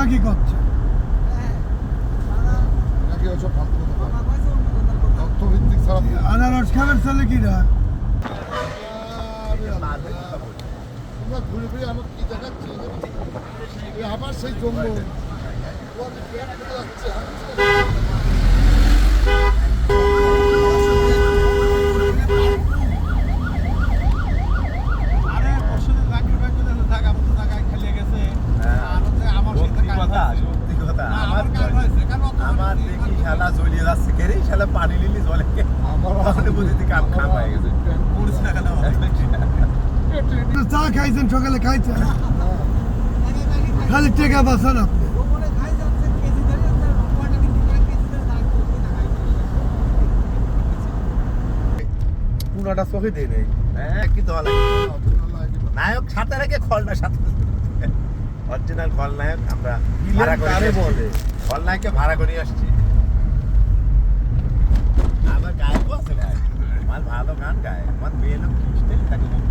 কি করছে? আনারস খাবেন ছেলে কিরা? ঘুরে ঘুরে আমার কি দেখাচ্ছে আবার সেই জঙ্গল আমার দেখি খেলা জ্বলিয়ে যাচ্ছে কেরে খেলা পানি নিলি জলে আমার বুঝিতে কাম খাম হয়ে গেছে চা খাইছেন সকালে খাইছেন খালি টেকা বাঁচান আপনি পুরাটা চোখে দিয়ে নেই হ্যাঁ কি দল নায়ক সাথে রেখে খলটা সাথে অরিজিনাল খলনায়ক আমরা ভাড়া করে বলে খলনায়ককে ভাড়া করে আসছি আমার গায়কও আছে ভাই আমার ভালো গান গায় আমার মেয়ে লোক তাকে মুখ